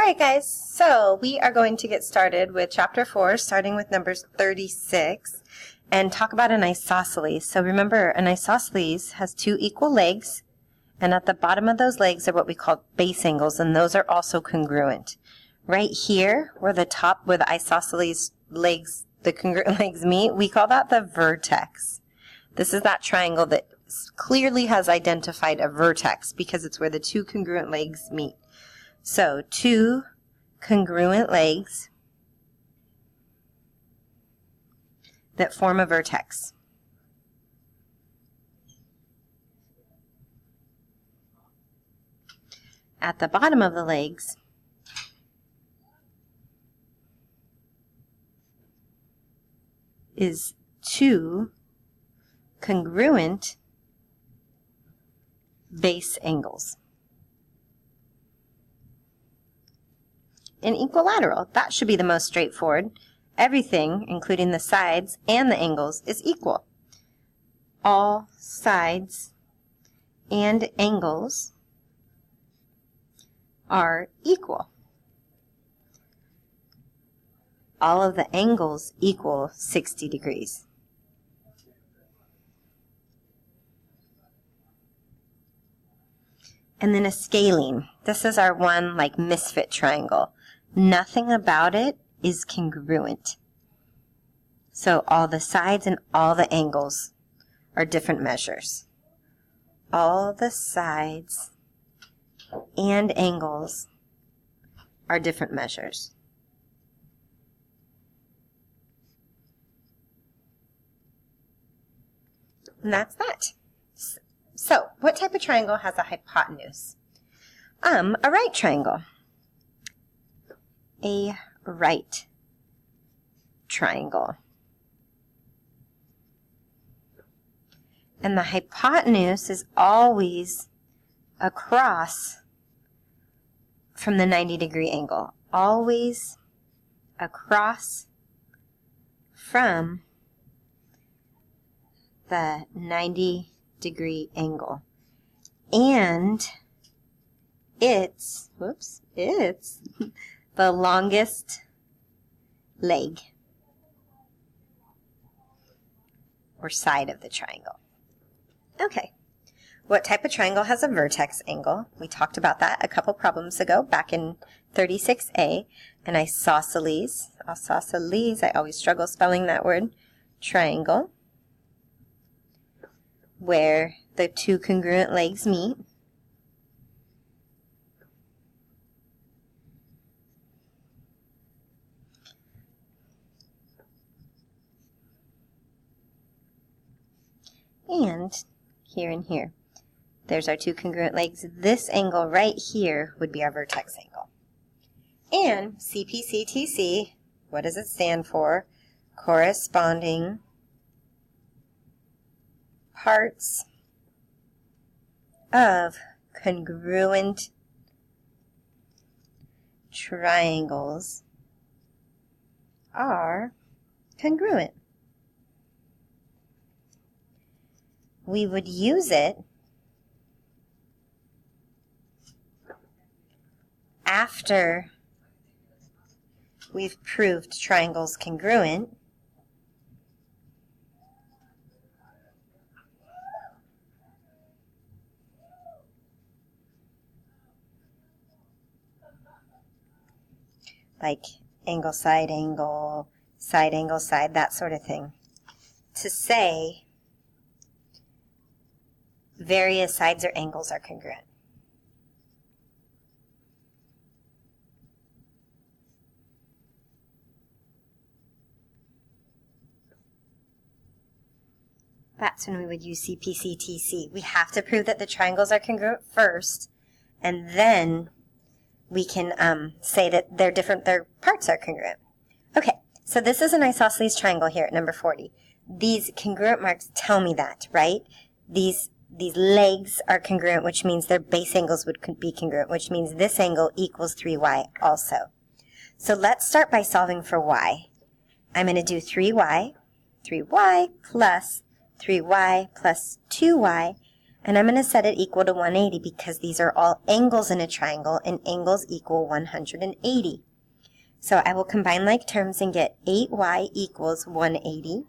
Alright guys, so we are going to get started with chapter 4, starting with numbers 36, and talk about an isosceles. So remember, an isosceles has two equal legs, and at the bottom of those legs are what we call base angles, and those are also congruent. Right here, where the isosceles legs, the congruent legs meet, we call that the vertex. This is that triangle that clearly has identified a vertex because it's where the two congruent legs meet. So, two congruent legs that form a vertex. At the bottom of the legs is two congruent base angles. An equilateral, that should be the most straightforward. Everything, including the sides and the angles, is equal. All sides and angles are equal. All of the angles equal 60 degrees. And then a scalene. This is our one like misfit triangle. Nothing about it is congruent. So all the sides and all the angles are different measures. All the sides and angles are different measures. And that's that. So, what type of triangle has a hypotenuse? A right triangle. A right triangle. And the hypotenuse is always across from the 90-degree angle. Always across from the 90-degree angle. And it's the longest leg or side of the triangle. Okay, what type of triangle has a vertex angle? We talked about that a couple problems ago back in 36A. An isosceles, I always struggle spelling that word, triangle, where the two congruent legs meet. And here and here. There's our two congruent legs. This angle right here would be our vertex angle. And CPCTC, what does it stand for? Corresponding parts of congruent triangles are congruent. We would use it after we've proved triangles congruent like angle, side, that sort of thing, to say various sides or angles are congruent. That's when we would use CPCTC. We have to prove that the triangles are congruent first, and then we can say that their parts are congruent. Okay, so this is an isosceles triangle here at number 40. These congruent marks tell me that, right? These legs are congruent, which means their base angles would be congruent, which means this angle equals 3y also. So let's start by solving for y. I'm going to do 3y plus 3y plus 2y, And I'm going to set it equal to 180 because these are all angles in a triangle, and angles equal 180. So I will combine like terms and get 8y equals 180.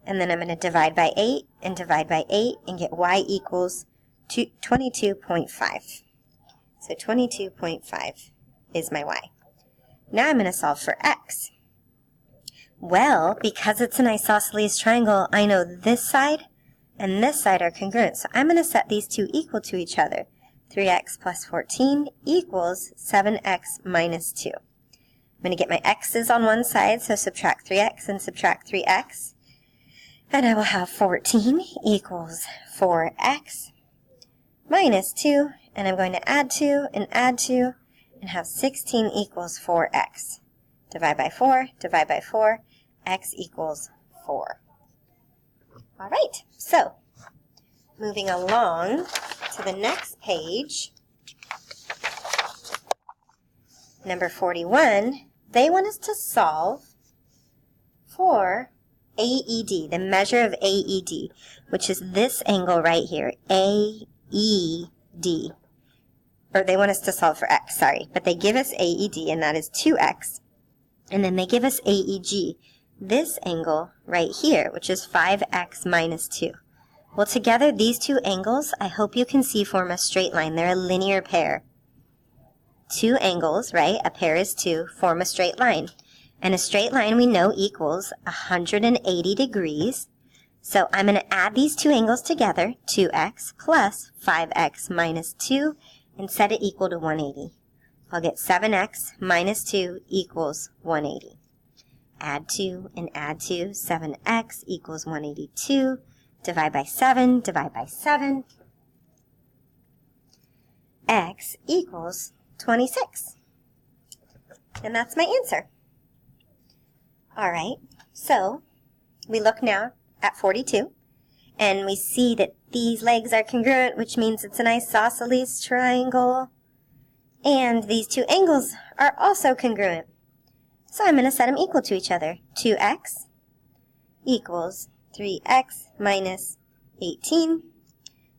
And then I'm going to divide by 8 and divide by 8 and get y equals 22.5. So 22.5 is my y. Now I'm going to solve for x. Well, because it's an isosceles triangle, I know this side and this side are congruent. So I'm going to set these two equal to each other. 3x plus 14 equals 7x minus 2. I'm going to get my x's on one side, so subtract 3x and subtract 3x. And I will have 14 equals 4x minus 2. And I'm going to add 2 and have 16 equals 4x. Divide by 4, divide by 4, x equals 4. All right, so moving along to the next page, number 41, they want us to solve for AED, the measure of AED, which is this angle right here, AED. Or they want us to solve for x, sorry, but they give us AED, and that is 2x. And then they give us AEG, this angle right here, which is 5x minus 2. Well, together, these two angles, I hope you can see, form a straight line. They're a linear pair. Two angles, right? A pair is two, form a straight line. And a straight line we know equals 180 degrees. So I'm going to add these two angles together, 2x plus 5x minus 2, and set it equal to 180. I'll get 7x minus 2 equals 180. Add 2 and add 2, 7x equals 182. Divide by 7, divide by 7. X equals 26. And that's my answer. All right, so we look now at 42, and we see that these legs are congruent, which means it's an isosceles triangle. And these two angles are also congruent. So I'm going to set them equal to each other. 2x equals 3x minus 18.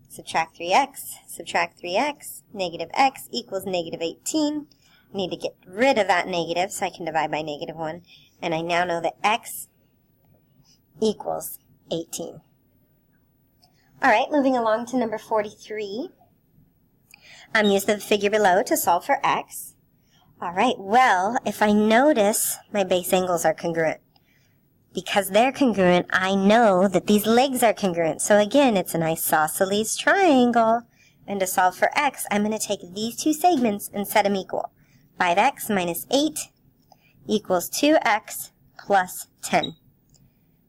Subtract 3x, negative x equals negative 18. I need to get rid of that negative so I can divide by negative 1. And I now know that x equals 18. All right, moving along to number 43. Use the figure below to solve for x. All right, well, if I notice my base angles are congruent, because they're congruent, I know that these legs are congruent. So again, it's an isosceles triangle. And to solve for x, I'm going to take these two segments and set them equal. 5x minus 8 equals 2x plus 10.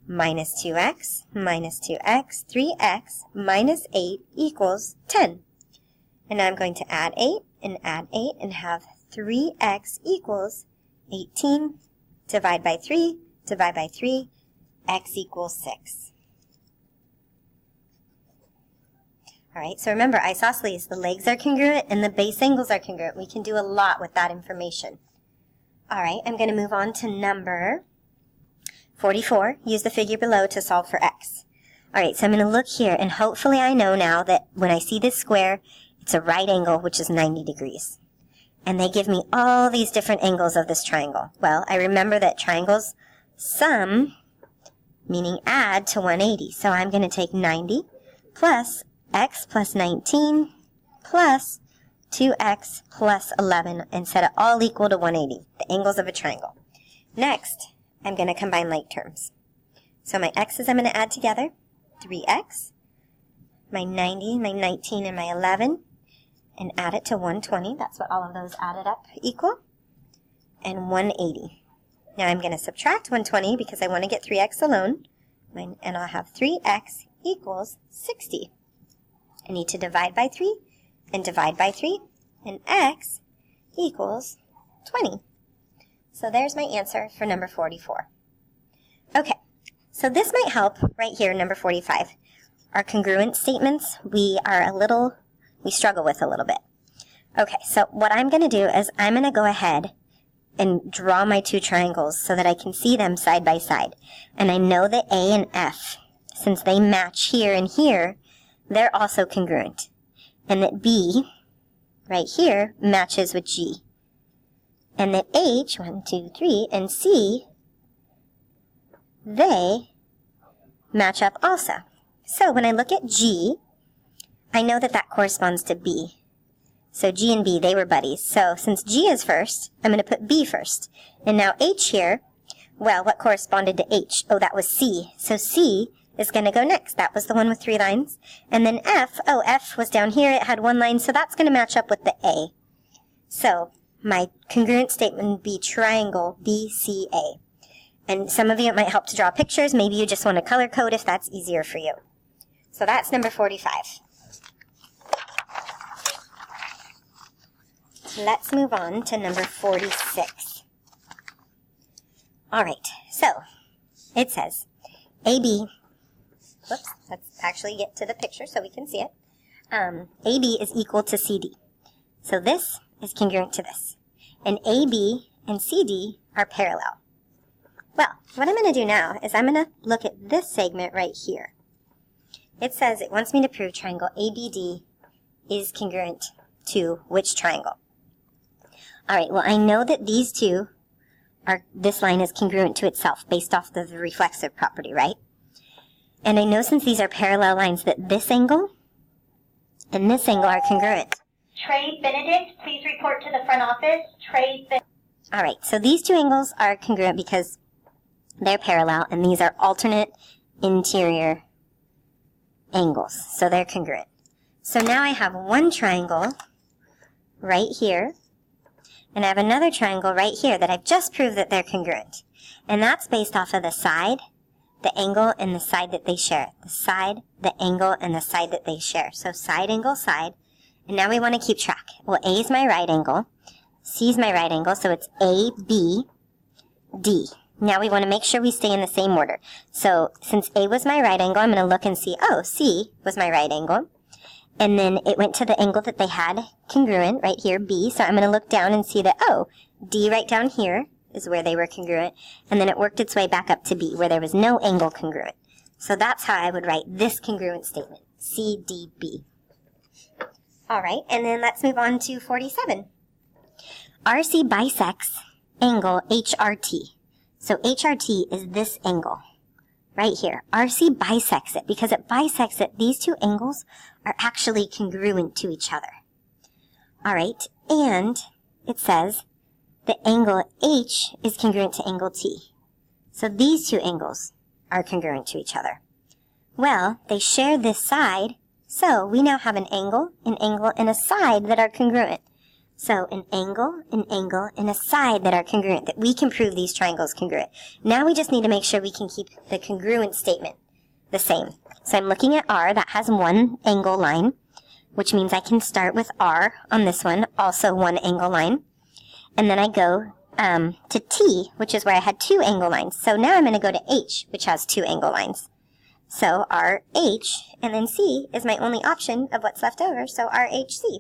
Minus 2x, 3x minus 8 equals 10. And I'm going to add 8 and have 3x equals 18. Divide by 3, x equals 6. All right, so remember, isosceles, the legs are congruent and the base angles are congruent. We can do a lot with that information. All right, I'm going to move on to number 44. Use the figure below to solve for x. All right, so I'm going to look here, and hopefully I know now that when I see this square, it's a right angle, which is 90 degrees. And they give me all these different angles of this triangle. Well, I remember that triangles sum, meaning add to 180. So I'm going to take 90 plus x plus 19 plus 2x plus 11 and set it all equal to 180, the angles of a triangle. Next, I'm going to combine like terms. So my x's I'm going to add together, 3x, my 90, my 19, and my 11, and add it to 120. That's what all of those added up equal, and 180. Now I'm going to subtract 120 because I want to get 3x alone, and I'll have 3x equals 60. I need to divide by 3 and divide by 3, and x equals 20. So there's my answer for number 44. Okay, so this might help right here, number 45. Our congruent statements, we struggle with a little bit. Okay, so what I'm going to do is I'm going to go ahead and draw my two triangles so that I can see them side by side. And I know that A and F, since they match here and here, they're also congruent. And that B, right here, matches with G. And that H, 1, 2, 3, and C, they match up also. So when I look at G, I know that that corresponds to B. So G and B, they were buddies. So since G is first, I'm going to put B first. And now H here, well, what corresponded to H? Oh, that was C. So C is going to go next. That was the one with 3 lines. And then F, oh, F was down here. It had 1 line, so that's going to match up with the A. So my congruent statement would be triangle BCA. And some of you, it might help to draw pictures. Maybe you just want to color code if that's easier for you. So that's number 45. Let's move on to number 46. All right, so it says AB, whoops, let's actually get to the picture so we can see it. AB is equal to CD. So this is congruent to this. And AB and CD are parallel. Well, what I'm going to do now is I'm going to look at this segment right here. It says it wants me to prove triangle ABD is congruent to which triangle? All right, well, I know that these two this line is congruent to itself based off the reflexive property, right? And I know since these are parallel lines that this angle and this angle are congruent. Trey Benedict, please report to the front office. Trey Benedict. All right, so these two angles are congruent because they're parallel, and these are alternate interior angles, so they're congruent. So now I have one triangle right here, and I have another triangle right here that I've just proved that they're congruent. And that's based off of the side, the angle, and the side that they share. The side, the angle, and the side that they share. So side, angle, side. And now we want to keep track. Well, A is my right angle. C is my right angle, so it's A, B, D. Now we want to make sure we stay in the same order. So since A was my right angle, I'm going to look and see, oh, C was my right angle. And then it went to the angle that they had congruent, right here, B. So I'm going to look down and see that, oh, D right down here is where they were congruent. And then it worked its way back up to B, where there was no angle congruent. So that's how I would write this congruent statement, CDB. All right, and then let's move on to 47. RC bisects angle HRT. So HRT is this angle right here. RC bisects it. Because it bisects it, these two angles are actually congruent to each other. All right, and it says the angle H is congruent to angle T. So these two angles are congruent to each other. Well, they share this side, so we now have an angle, and a side that are congruent. So an angle, and a side that are congruent, that we can prove these triangles congruent. Now we just need to make sure we can keep the congruent statement the same. So I'm looking at R, that has one angle line, which means I can start with R on this one, also one angle line. And then I go to T, which is where I had 2 angle lines. So now I'm going to go to H, which has 2 angle lines. So RH, and then C is my only option of what's left over, so RHC.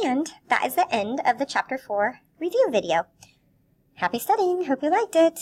And that is the end of the Chapter 4 review video. Happy studying. Hope you liked it.